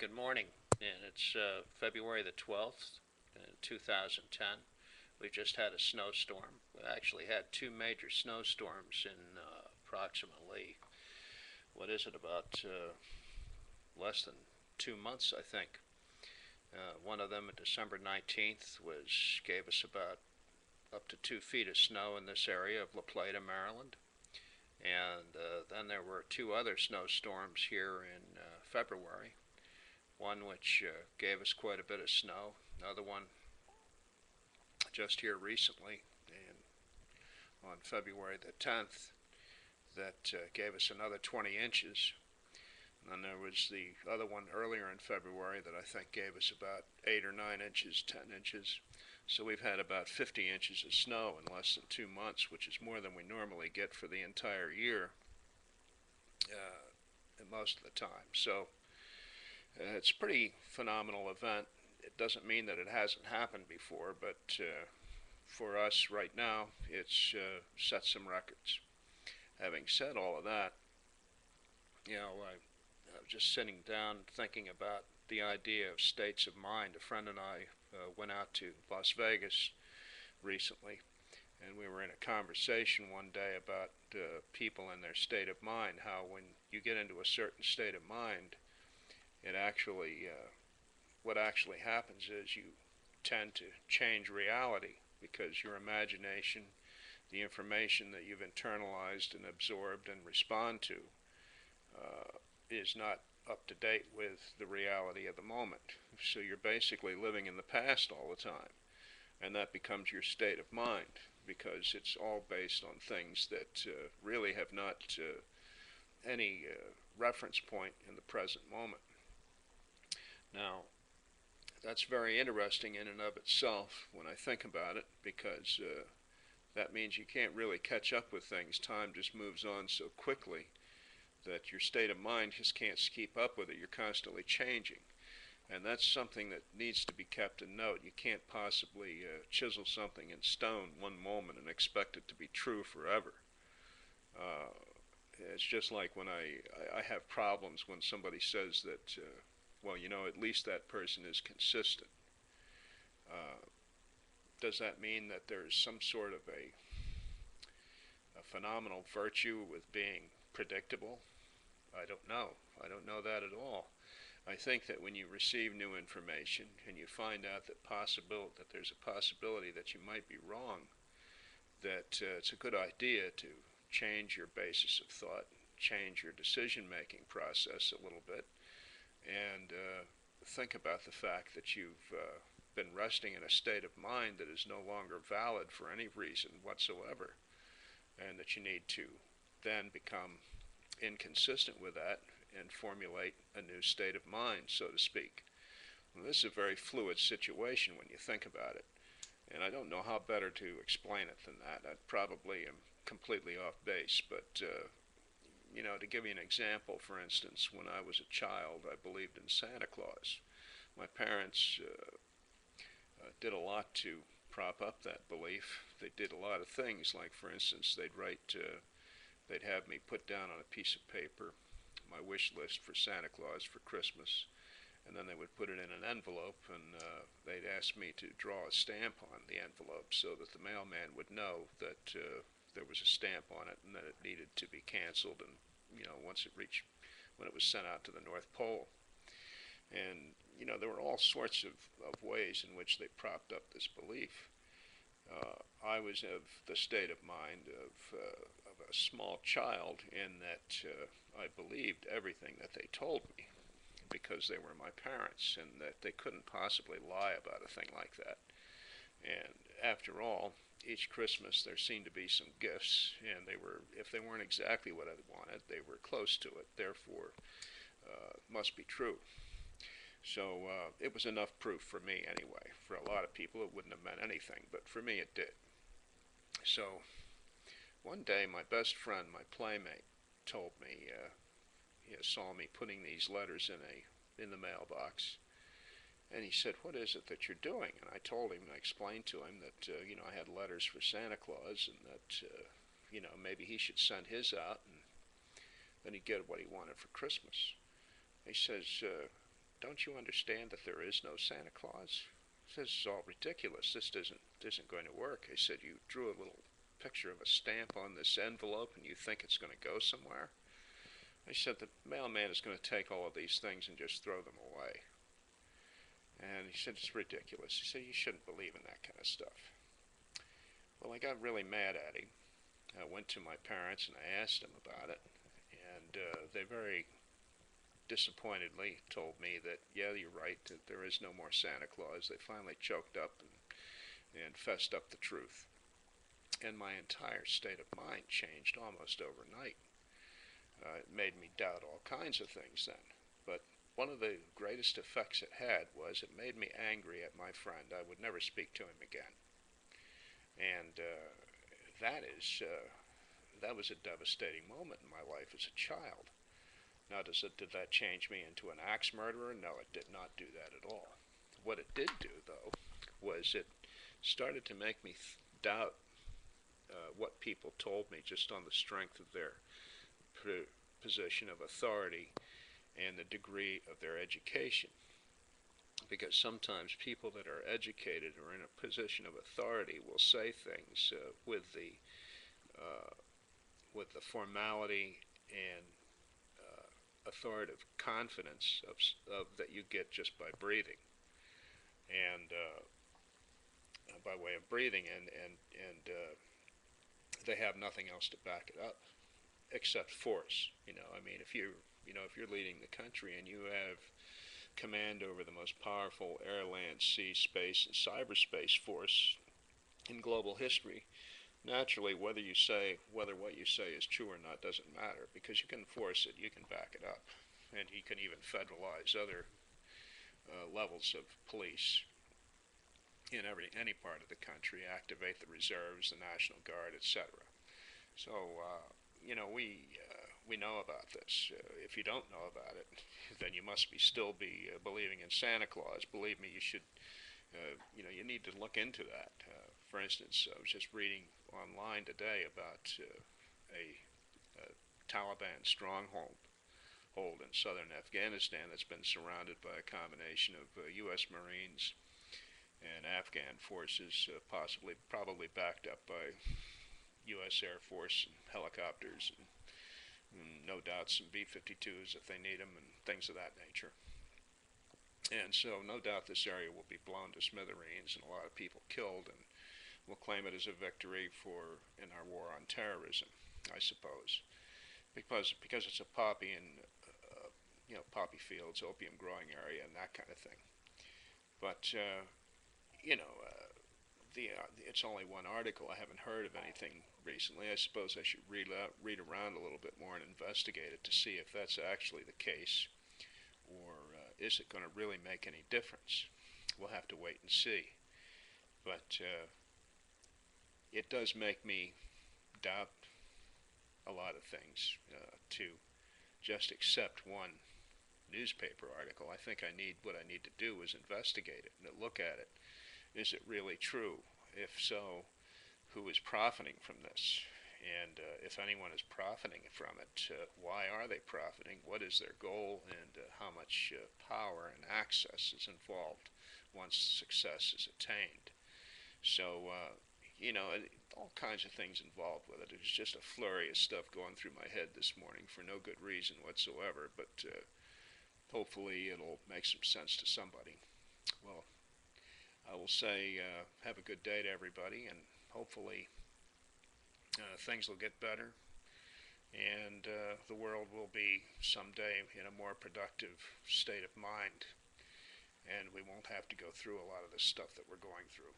Good morning, and it's February the 12th, 2010. We just had a snowstorm. We actually had two major snowstorms in approximately, what is it, about less than 2 months, I think. One of them, December 19th, gave us about up to 2 feet of snow in this area of La Plata, Maryland. And then there were two other snowstorms here in February. One which gave us quite a bit of snow, another one just here recently, and on February the 10th, that gave us another 20 inches. And then there was the other one earlier in February that I think gave us about 8 or 9 inches, 10 inches. So we've had about 50 inches of snow in less than 2 months, which is more than we normally get for the entire year most of the time. So it's a pretty phenomenal event. It doesn't mean that it hasn't happened before, but for us right now, it's set some records. Having said all of that, I was just sitting down thinking about the idea of states of mind. A friend and I went out to Las Vegas recently, and we were in a conversation one day about people and their state of mind, how when you get into a certain state of mind, it actually, what actually happens is you tend to change reality because your imagination, the information that you've internalized and absorbed and respond to, is not up to date with the reality of the moment. So you're basically living in the past all the time, and that becomes your state of mind because it's all based on things that really have not any reference point in the present moment. Now, that's very interesting in and of itself when I think about it, because that means you can't really catch up with things. Time just moves on so quickly that your state of mind just can't keep up with it. You're constantly changing. And that's something that needs to be kept in note. You can't possibly chisel something in stone one moment and expect it to be true forever. It's just like when I have problems when somebody says that, well, at least that person is consistent. Uh, does that mean that there's some sort of a phenomenal virtue with being predictable? I don't know. I don't know that at all. I think that when you receive new information and you find out that there's a possibility that you might be wrong, that it's a good idea to change your basis of thought, change your decision-making process a little bit, and think about the fact that you've been resting in a state of mind that is no longer valid for any reason whatsoever, and that you need to then become inconsistent with that and formulate a new state of mind, so to speak. Well, this is a very fluid situation when you think about it, and I don't know how better to explain it than that. I probably am completely off base, but to give you an example, for instance, when I was a child, I believed in Santa Claus. My parents did a lot to prop up that belief. They did a lot of things, like, for instance, they'd have me put down on a piece of paper my wish list for Santa Claus for Christmas, and then they would put it in an envelope, and they'd ask me to draw a stamp on the envelope so that the mailman would know that there was a stamp on it and that it needed to be canceled, and when it was sent out to the North Pole. And there were all sorts of ways in which they propped up this belief. I was of the state of mind of a small child in that I believed everything that they told me because they were my parents and that they couldn't possibly lie about a thing like that. And after all, each Christmas there seemed to be some gifts, and if they weren't exactly what I wanted, they were close to it, therefore must be true. So it was enough proof for me anyway. For a lot of people it wouldn't have meant anything, but for me it did. So one day my best friend, my playmate, told me, he saw me putting these letters in the mailbox, and he said, "What is it that you're doing?" And I told him, I explained to him that I had letters for Santa Claus, and that maybe he should send his out, and then he'd get what he wanted for Christmas. He says, don't you understand that there is no Santa Claus? He says, "This is all ridiculous. This isn't going to work." I said, "You drew a little picture of a stamp on this envelope and you think it's going to go somewhere?" I said, "The mailman is going to take all of these things and just throw them away." And he said, "It's ridiculous." He said, "You shouldn't believe in that kind of stuff." Well, I got really mad at him. I went to my parents and I asked them about it, and they very disappointedly told me that, yeah, you're right, that there is no more Santa Claus. They finally choked up and fessed up the truth. And my entire state of mind changed almost overnight. It made me doubt all kinds of things then. But one of the greatest effects it had was it made me angry at my friend. I would never speak to him again. And that was a devastating moment in my life as a child. Now, did that change me into an axe murderer? No, it did not do that at all. What it did do, though, was it started to make me doubt what people told me just on the strength of their position of authority and the degree of their education. Because sometimes people that are educated or in a position of authority will say things with the formality and authoritative confidence of that you get just by breathing and by way of breathing, and they have nothing else to back it up except force. I mean, if you're leading the country and you have command over the most powerful air, land, sea, space, and cyberspace force in global history, naturally, whether what you say is true or not doesn't matter, because you can enforce it, you can back it up, and you can even federalize other levels of police in any part of the country, activate the reserves, the National Guard, etc. So, we know about this. If you don't know about it, then you must still be believing in Santa Claus. Believe me, you should. You need to look into that. For instance, I was just reading online today about a Taliban stronghold in southern Afghanistan that's been surrounded by a combination of U.S. Marines and Afghan forces, probably backed up by U.S. Air Force and helicopters, and no doubt some B-52s if they need them, and things of that nature. And so no doubt this area will be blown to smithereens and a lot of people killed, and we'll claim it as a victory in our war on terrorism, I suppose, because it's a poppy and poppy fields, opium growing area, and that kind of thing. But it's only one article. I haven't heard of anything recently. I suppose I should read around a little bit more and investigate it to see if that's actually the case, or is it going to really make any difference? We'll have to wait and see. But it does make me doubt a lot of things to just accept one newspaper article. I think what I need to do is investigate it and look at it. Is it really true? If so, who is profiting from this? And if anyone is profiting from it, why are they profiting? What is their goal? And how much power and access is involved once success is attained? So, all kinds of things involved with it. It's just a flurry of stuff going through my head this morning for no good reason whatsoever, but hopefully it'll make some sense to somebody. Well, I will say have a good day to everybody, and hopefully things will get better, and the world will be someday in a more productive state of mind, and we won't have to go through a lot of this stuff that we're going through.